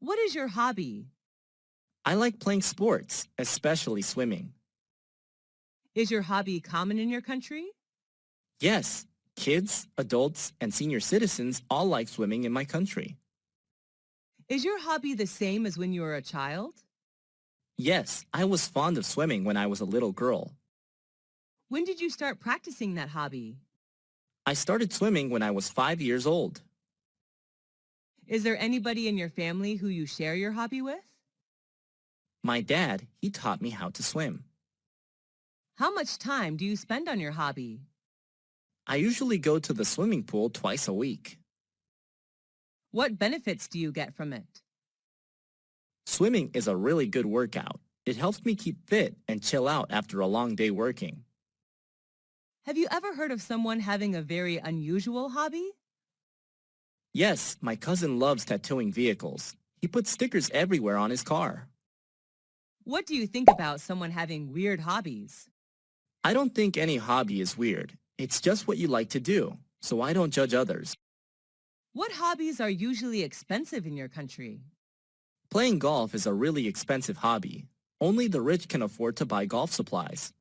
What is your hobby? I like playing sports, especially swimming. Is your hobby common in your country? Yes, kids, adults, and senior citizens all like swimming in my country. Is your hobby the same as when you were a child? Yes, I was fond of swimming when I was a little girl. When did you start practicing that hobby? I started swimming when I was 5 years old. Is there anybody in your family who you share your hobby with? My dad, he taught me how to swim. How much time do you spend on your hobby? I usually go to the swimming pool twice a week. What benefits do you get from it? Swimming is a really good workout. It helps me keep fit and chill out after a long day working. Have you ever heard of someone having a very unusual hobby? Yes, my cousin loves tattooing vehicles. He puts stickers everywhere on his car. What do you think about someone having weird hobbies? I don't think any hobby is weird. It's just what you like to do, so I don't judge others. What hobbies are usually expensive in your country? Playing golf is a really expensive hobby. Only the rich can afford to buy golf supplies.